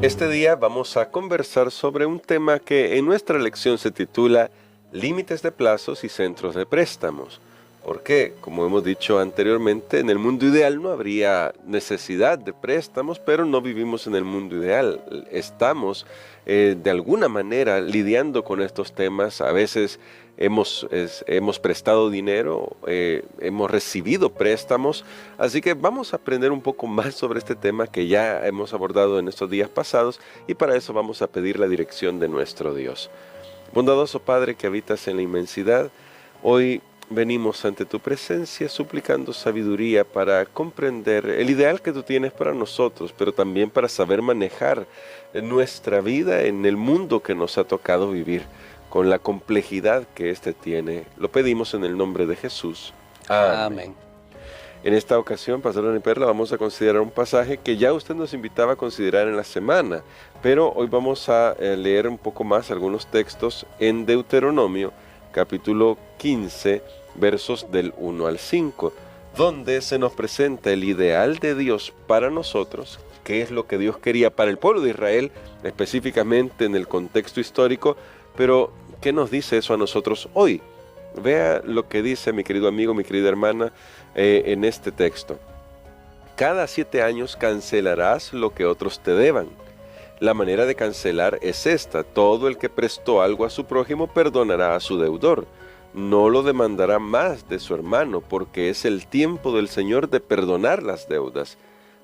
Este día vamos a conversar sobre un tema que en nuestra lección se titula Límites de plazos y centros de préstamos. Porque, como hemos dicho anteriormente, en el mundo ideal no habría necesidad de préstamos, pero no vivimos en el mundo ideal. Estamos de alguna manera lidiando con estos temas. A veces hemos prestado dinero, hemos recibido préstamos, así que vamos a aprender un poco más sobre este tema que ya hemos abordado en estos días pasados, y para eso vamos a pedir la dirección de nuestro Dios. Bondadoso Padre que habitas en la inmensidad, hoy venimos ante tu presencia suplicando sabiduría para comprender el ideal que tú tienes para nosotros, pero también para saber manejar nuestra vida en el mundo que nos ha tocado vivir, con la complejidad que éste tiene. Lo pedimos en el nombre de Jesús. Amén. En esta ocasión, Pastor Dani Perla, vamos a considerar un pasaje que ya usted nos invitaba a considerar en la semana, pero hoy vamos a leer un poco más algunos textos en Deuteronomio, capítulo 15, versos del 1 al 5, donde se nos presenta el ideal de Dios para nosotros, qué es lo que Dios quería para el pueblo de Israel, específicamente en el contexto histórico, pero ¿qué nos dice eso a nosotros hoy? Vea lo que dice mi querido amigo, mi querida hermana, en este texto. Cada 7 años cancelarás lo que otros te deban. La manera de cancelar es esta: todo el que prestó algo a su prójimo perdonará a su deudor. No lo demandará más de su hermano, porque es el tiempo del Señor de perdonar las deudas.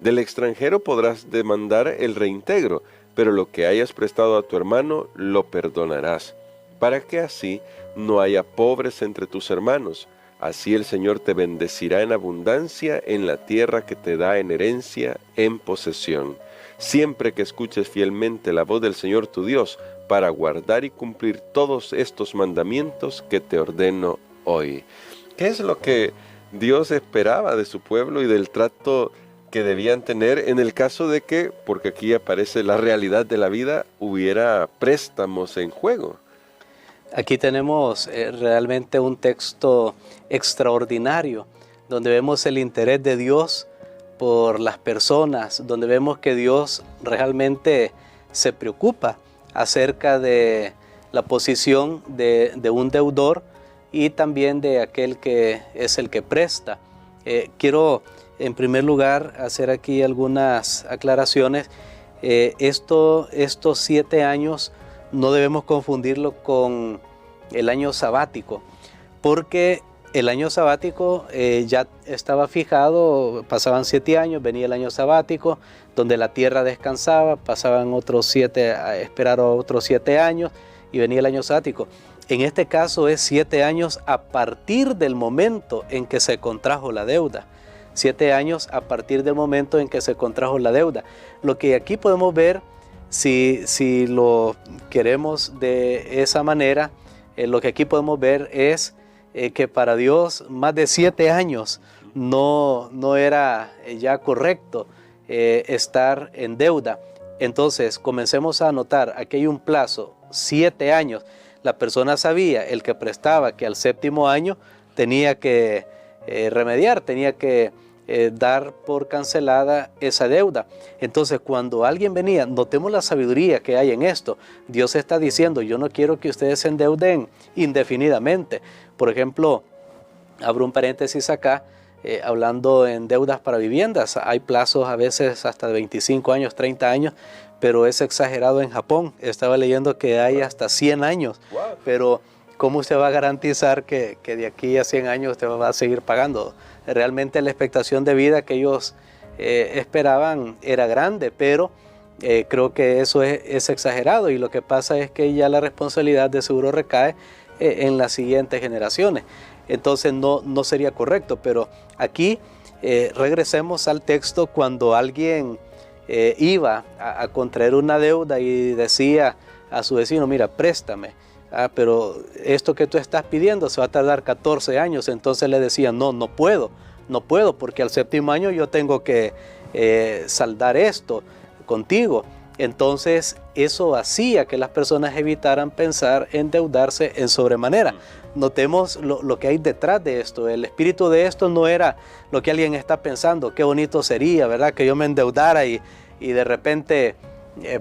Del extranjero podrás demandar el reintegro, pero lo que hayas prestado a tu hermano lo perdonarás, para que así no haya pobres entre tus hermanos. Así el Señor te bendecirá en abundancia en la tierra que te da en herencia, en posesión. Siempre que escuches fielmente la voz del Señor tu Dios, para guardar y cumplir todos estos mandamientos que te ordeno hoy. ¿Qué es lo que Dios esperaba de su pueblo y del trato que debían tener en el caso de que, porque aquí aparece la realidad de la vida, hubiera préstamos en juego? Aquí tenemos realmente un texto extraordinario, donde vemos el interés de Dios por las personas, donde vemos que Dios realmente se preocupa acerca de la posición de un deudor y también de aquel que es el que presta. Quiero en primer lugar hacer aquí algunas aclaraciones. Estos 7 años no debemos confundirlo con el año sabático, porque el año sabático ya estaba fijado, pasaban 7 años, venía el año sabático, donde la tierra descansaba, pasaban otros 7, a esperar otros 7 años, y venía el año sabático. En este caso es 7 años a partir del momento en que se contrajo la deuda. 7 años a partir del momento en que se contrajo la deuda. Lo que aquí podemos ver, si lo queremos de esa manera, lo que aquí podemos ver es que para Dios más de 7 años no era ya correcto estar en deuda. Entonces comencemos a notar, aquí hay un plazo, 7 años. La persona sabía, el que prestaba, que al 7º año tenía que remediar, tenía que dar por cancelada esa deuda. Entonces cuando alguien venía, notemos la sabiduría que hay en esto. Dios está diciendo: yo no quiero que ustedes se endeuden indefinidamente. Por ejemplo, abro un paréntesis acá, hablando en deudas para viviendas. Hay plazos a veces hasta de 25 años, 30 años, pero es exagerado en Japón. Estaba leyendo que hay hasta 100 años. Pero ¿cómo usted va a garantizar que de aquí a 100 años usted va a seguir pagando? Realmente la expectación de vida que ellos esperaban era grande, pero creo que eso es exagerado, y lo que pasa es que ya la responsabilidad de seguro recae en las siguientes generaciones. Entonces no sería correcto, pero aquí regresemos al texto. Cuando alguien iba a contraer una deuda y decía a su vecino: mira, préstame, pero esto que tú estás pidiendo se va a tardar 14 años. Entonces le decían: no puedo, porque al 7º año yo tengo que saldar esto contigo. Entonces eso hacía que las personas evitaran pensar en endeudarse en sobremanera. Notemos lo que hay detrás de esto. El espíritu de esto no era lo que alguien está pensando: qué bonito sería, ¿verdad?, que yo me endeudara y de repente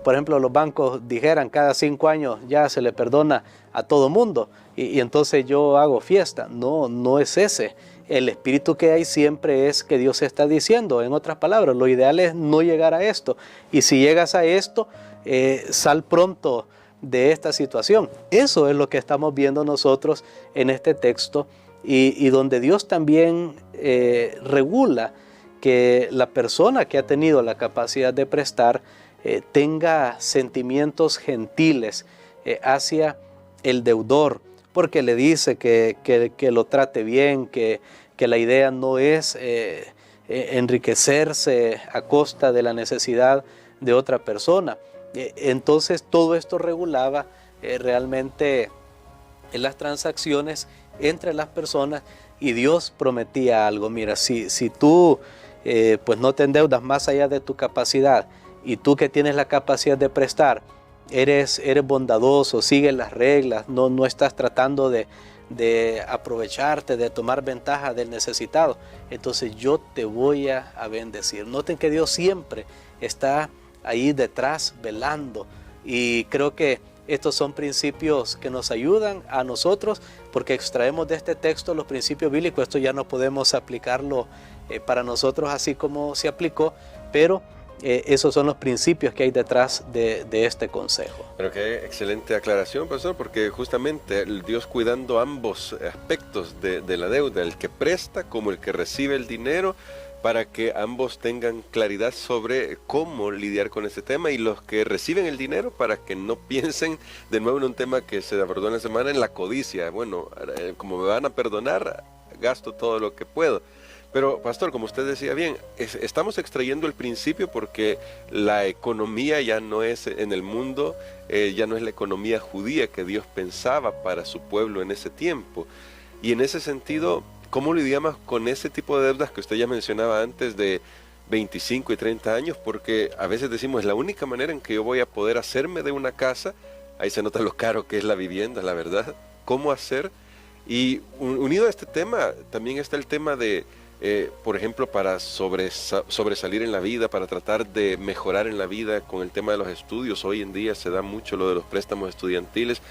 por ejemplo, los bancos dijeran cada 5 años ya se le perdona a todo mundo y entonces yo hago fiesta. No, no es ese. El espíritu que hay siempre es que Dios está diciendo. En otras palabras, lo ideal es no llegar a esto. Y si llegas a esto, sal pronto de esta situación. Eso es lo que estamos viendo nosotros en este texto y donde Dios también regula que la persona que ha tenido la capacidad de prestar tenga sentimientos gentiles hacia el deudor, porque le dice que lo trate bien, que la idea no es enriquecerse a costa de la necesidad de otra persona. Entonces todo esto regulaba realmente las transacciones entre las personas y Dios prometía algo. Mira, si tú pues no te endeudas más allá de tu capacidad y tú que tienes la capacidad de prestar, eres bondadoso, sigues las reglas, no estás tratando de aprovecharte, de tomar ventaja del necesitado, entonces yo te voy a bendecir. Noten que Dios siempre está ahí detrás velando y creo que estos son principios que nos ayudan a nosotros porque extraemos de este texto los principios bíblicos. Esto ya no podemos aplicarlo para nosotros así como se aplicó, pero esos son los principios que hay detrás de este consejo. Pero qué excelente aclaración, pastor, porque justamente Dios cuidando ambos aspectos de la deuda, el que presta como el que recibe el dinero, para que ambos tengan claridad sobre cómo lidiar con ese tema, y los que reciben el dinero para que no piensen de nuevo en un tema que se abordó en la semana, en la codicia. Bueno, como me van a perdonar, gasto todo lo que puedo. Pero pastor, como usted decía bien, estamos extrayendo el principio porque la economía ya no es en el mundo, ya no es la economía judía que Dios pensaba para su pueblo en ese tiempo. Y en ese sentido, ¿cómo lidiamos con ese tipo de deudas que usted ya mencionaba antes de 25 y 30 años? Porque a veces decimos, es la única manera en que yo voy a poder hacerme de una casa. Ahí se nota lo caro que es la vivienda, la verdad. ¿Cómo hacer? Y unido a este tema, también está el tema de, por ejemplo, para sobresalir en la vida, para tratar de mejorar en la vida con el tema de los estudios. Hoy en día se da mucho lo de los préstamos estudiantiles.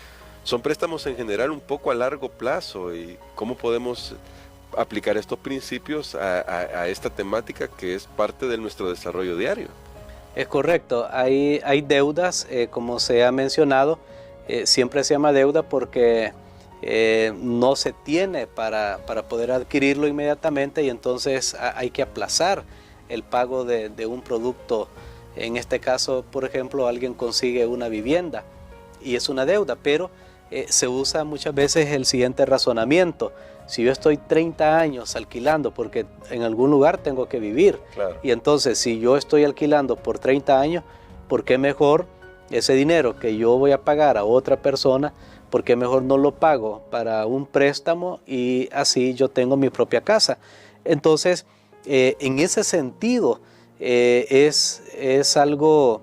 Son préstamos en general un poco a largo plazo, y cómo podemos aplicar estos principios a esta temática que es parte de nuestro desarrollo diario. Es correcto, hay deudas, como se ha mencionado, siempre se llama deuda porque no se tiene para poder adquirirlo inmediatamente, y entonces hay que aplazar el pago de un producto. En este caso, por ejemplo, alguien consigue una vivienda y es una deuda, pero se usa muchas veces el siguiente razonamiento: si yo estoy 30 años alquilando, porque en algún lugar tengo que vivir, claro, y entonces si yo estoy alquilando por 30 años, ¿por qué mejor ese dinero que yo voy a pagar a otra persona, por qué mejor no lo pago para un préstamo y así yo tengo mi propia casa? Entonces, en ese sentido, es algo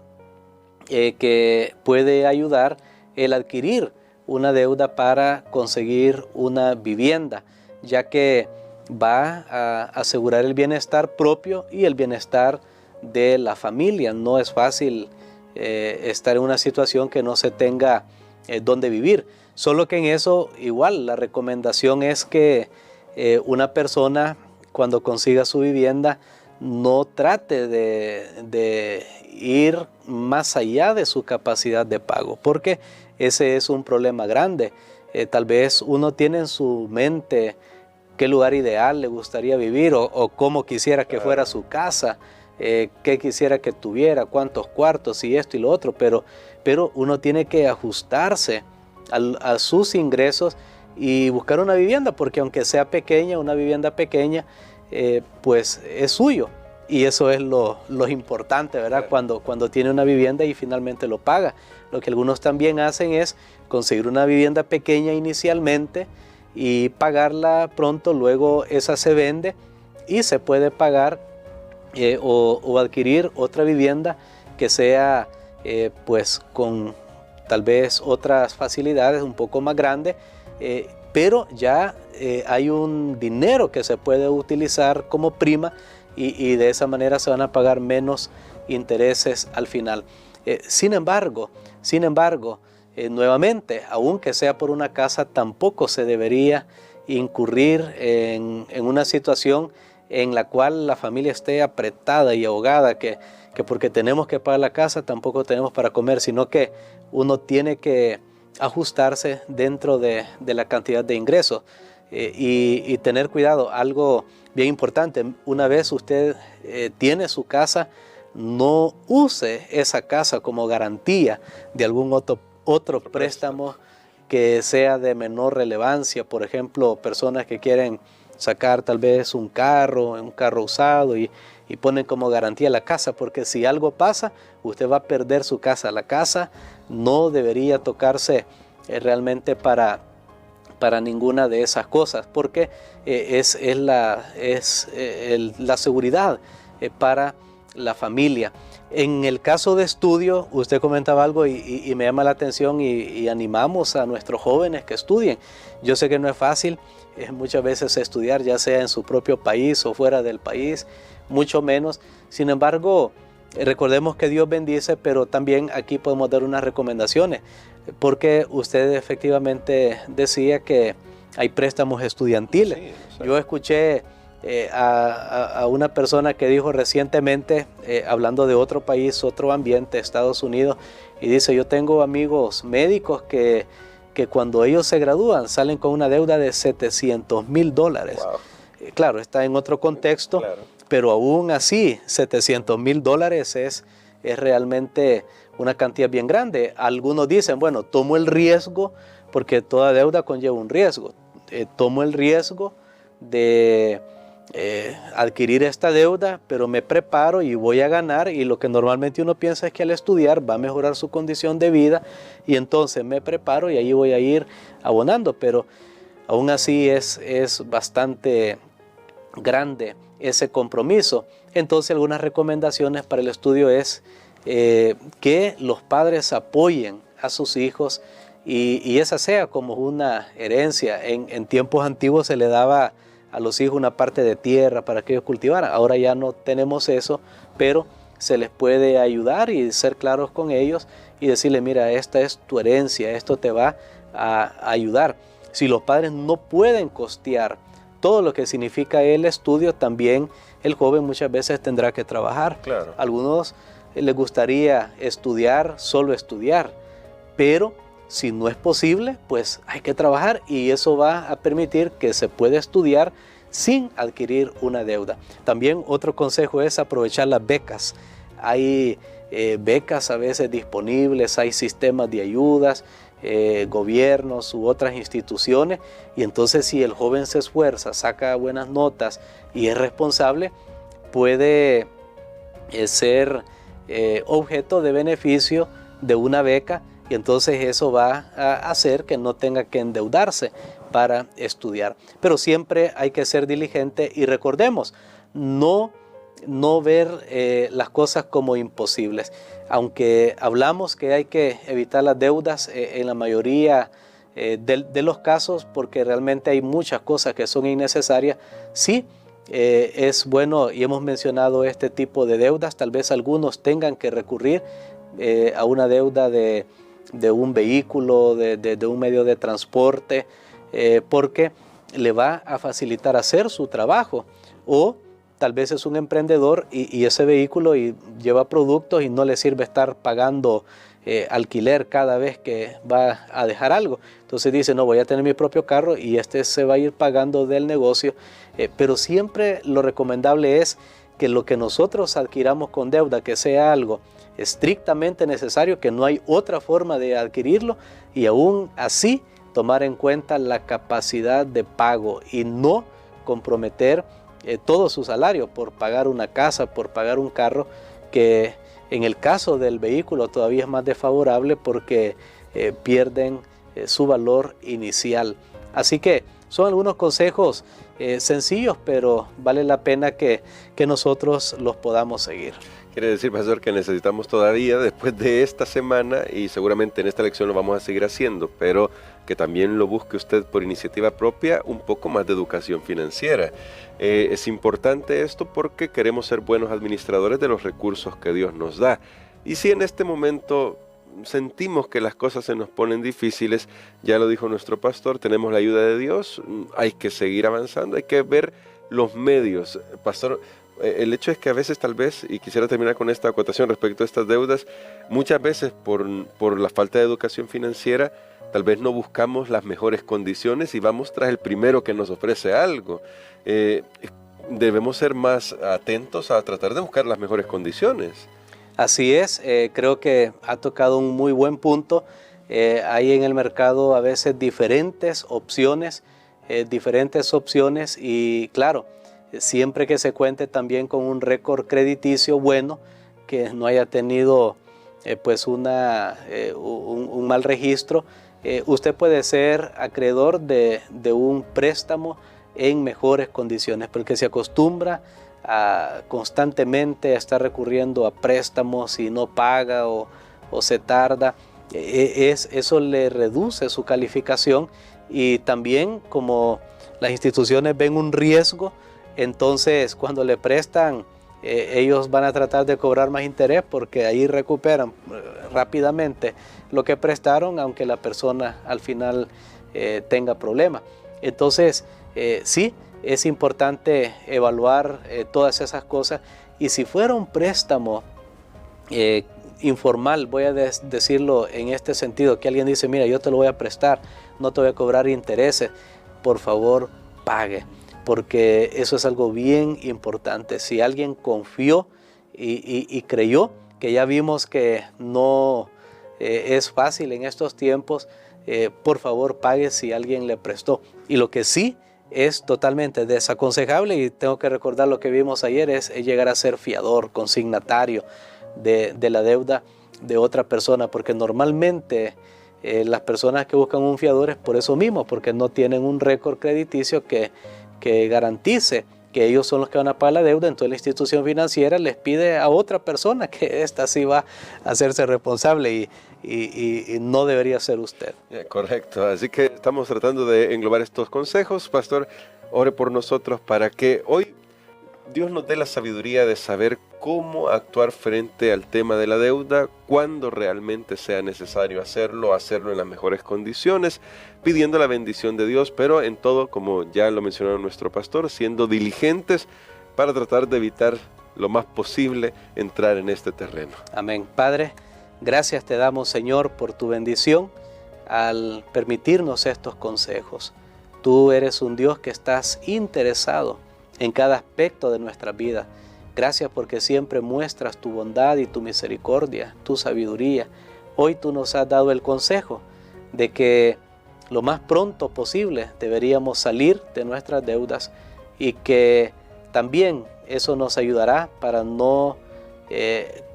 que puede ayudar el adquirir una deuda para conseguir una vivienda, ya que va a asegurar el bienestar propio y el bienestar de la familia. No es fácil estar en una situación que no se tenga dónde vivir, solo que en eso igual la recomendación es que una persona cuando consiga su vivienda no trate de ir más allá de su capacidad de pago, porque ese es un problema grande. Tal vez uno tiene en su mente qué lugar ideal le gustaría vivir o cómo quisiera que fuera su casa, qué quisiera que tuviera, cuántos cuartos y esto y lo otro, pero uno tiene que ajustarse a sus ingresos y buscar una vivienda, porque aunque sea pequeña, una vivienda pequeña, pues es suyo. Y eso es lo importante, ¿verdad? Cuando tiene una vivienda y finalmente lo paga. Lo que algunos también hacen es conseguir una vivienda pequeña inicialmente y pagarla pronto, luego esa se vende y se puede pagar o adquirir otra vivienda que sea pues con tal vez otras facilidades un poco más grande, pero ya hay un dinero que se puede utilizar como prima y de esa manera se van a pagar menos intereses al final. Sin embargo, nuevamente, aunque sea por una casa, tampoco se debería incurrir en una situación en la cual la familia esté apretada y ahogada, que porque tenemos que pagar la casa tampoco tenemos para comer, sino que uno tiene que ajustarse dentro de la cantidad de ingresos y tener cuidado. Algo bien importante, una vez usted tiene su casa, no use esa casa como garantía de algún otro préstamo que sea de menor relevancia. Por ejemplo, personas que quieren sacar tal vez un carro usado y ponen como garantía la casa, porque si algo pasa, usted va a perder su casa. La casa no debería tocarse realmente para ninguna de esas cosas, porque es la seguridad para la familia. En el caso de estudio, usted comentaba algo y me llama la atención y animamos a nuestros jóvenes que estudien. Yo sé que no es fácil muchas veces estudiar, ya sea en su propio país o fuera del país, mucho menos. Sin embargo, recordemos que Dios bendice, pero también aquí podemos dar unas recomendaciones, porque usted efectivamente decía que hay préstamos estudiantiles. Sí. Yo escuché a una persona que dijo recientemente, hablando de otro país, otro ambiente, Estados Unidos, y dice: yo tengo amigos médicos que cuando ellos se gradúan salen con una deuda de $700,000. Wow. Claro, está en otro contexto, claro, pero aún así $700,000 es realmente una cantidad bien grande. Algunos dicen, bueno, tomo el riesgo, porque toda deuda conlleva un riesgo. Tomo el riesgo de adquirir esta deuda, pero me preparo y voy a ganar, y lo que normalmente uno piensa es que al estudiar va a mejorar su condición de vida, y entonces me preparo y ahí voy a ir abonando, pero aún así es bastante grande ese compromiso. Entonces, algunas recomendaciones para el estudio es que los padres apoyen a sus hijos y esa sea como una herencia. En tiempos antiguos se le daba a los hijos una parte de tierra para que ellos cultivaran. Ahora ya no tenemos eso, pero se les puede ayudar y ser claros con ellos y decirle: mira, esta es tu herencia, esto te va a ayudar. Si los padres no pueden costear todo lo que significa el estudio, también el joven muchas veces tendrá que trabajar. Claro. A algunos les gustaría estudiar, solo estudiar, pero si no es posible, pues hay que trabajar, y eso va a permitir que se pueda estudiar sin adquirir una deuda. También otro consejo es aprovechar las becas. Hay becas a veces disponibles, hay sistemas de ayudas, gobiernos u otras instituciones, y entonces si el joven se esfuerza, saca buenas notas y es responsable, puede ser objeto de beneficio de una beca, y entonces eso va a hacer que no tenga que endeudarse para estudiar. Pero siempre hay que ser diligente, y recordemos, no ver las cosas como imposibles. Aunque hablamos que hay que evitar las deudas en la mayoría de los casos, porque realmente hay muchas cosas que son innecesarias, sí es bueno, y hemos mencionado este tipo de deudas. Tal vez algunos tengan que recurrir a una deuda de un vehículo, de un medio de transporte, porque le va a facilitar hacer su trabajo. O tal vez es un emprendedor y ese vehículo lleva productos y no le sirve estar pagando alquiler cada vez que va a dejar algo. Entonces dice: no, voy a tener mi propio carro y se va a ir pagando del negocio. Pero siempre lo recomendable es que lo que nosotros adquiramos con deuda, que sea algo estrictamente necesario, que no hay otra forma de adquirirlo, y aún así tomar en cuenta la capacidad de pago y no comprometer todo su salario por pagar una casa, por pagar un carro, que en el caso del vehículo todavía es más desfavorable porque pierden su valor inicial. Así que son algunos consejos sencillos, pero vale la pena que nosotros los podamos seguir. Quiere decir, pastor, que necesitamos todavía, después de esta semana, y seguramente en esta lección lo vamos a seguir haciendo, pero que también lo busque usted por iniciativa propia, un poco más de educación financiera. Es importante esto porque queremos ser buenos administradores de los recursos que Dios nos da. Y si en este momento sentimos que las cosas se nos ponen difíciles, ya lo dijo nuestro pastor, tenemos la ayuda de Dios, hay que seguir avanzando, hay que ver los medios. Pastor, el hecho es que a veces tal vez, y quisiera terminar con esta acotación respecto a estas deudas, muchas veces por la falta de educación financiera, tal vez no buscamos las mejores condiciones y vamos tras el primero que nos ofrece algo. Debemos ser más atentos a tratar de buscar las mejores condiciones. Así es, creo que ha tocado un muy buen punto. Hay en el mercado a veces diferentes opciones y claro, siempre que se cuente también con un récord crediticio bueno, que no haya tenido pues un mal registro, usted puede ser acreedor de un préstamo en mejores condiciones, porque se acostumbra constantemente a estar recurriendo a préstamos y no paga o se tarda. Eso le reduce su calificación, y también como las instituciones ven un riesgo, entonces cuando le prestan ellos van a tratar de cobrar más interés, porque ahí recuperan rápidamente lo que prestaron, aunque la persona al final tenga problemas. Entonces sí, es importante evaluar todas esas cosas, y si fuera un préstamo informal, voy a decirlo en este sentido, que alguien dice, mira, yo te lo voy a prestar, no te voy a cobrar intereses, por favor pague, porque eso es algo bien importante. Si alguien confió y creyó, que ya vimos que no es fácil en estos tiempos, por favor pague si alguien le prestó. Y lo que sí es totalmente desaconsejable, y tengo que recordar lo que vimos ayer, es llegar a ser fiador, consignatario de la deuda de otra persona, porque normalmente las personas que buscan un fiador es por eso mismo, porque no tienen un récord crediticio que garantice que ellos son los que van a pagar la deuda. Entonces la institución financiera les pide a otra persona que ésta sí va a hacerse responsable, y no debería ser usted. Correcto, así que estamos tratando de englobar estos consejos. Pastor, ore por nosotros para que hoy Dios nos dé la sabiduría de saber cómo actuar frente al tema de la deuda, cuando realmente sea necesario hacerlo en las mejores condiciones, pidiendo la bendición de Dios, pero en todo, como ya lo mencionó nuestro pastor, siendo diligentes para tratar de evitar lo más posible entrar en este terreno. Amén. Padre, gracias te damos, Señor, por tu bendición al permitirnos estos consejos. Tú eres un Dios que estás interesado en cada aspecto de nuestra vida. Gracias porque siempre muestras tu bondad y tu misericordia, tu sabiduría. Hoy tú nos has dado el consejo de que lo más pronto posible deberíamos salir de nuestras deudas, y que también eso nos ayudará para no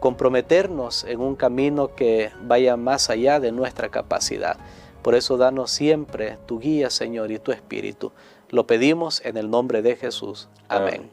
comprometernos en un camino que vaya más allá de nuestra capacidad. Por eso danos siempre tu guía, Señor, y tu Espíritu. Lo pedimos en el nombre de Jesús. Amén.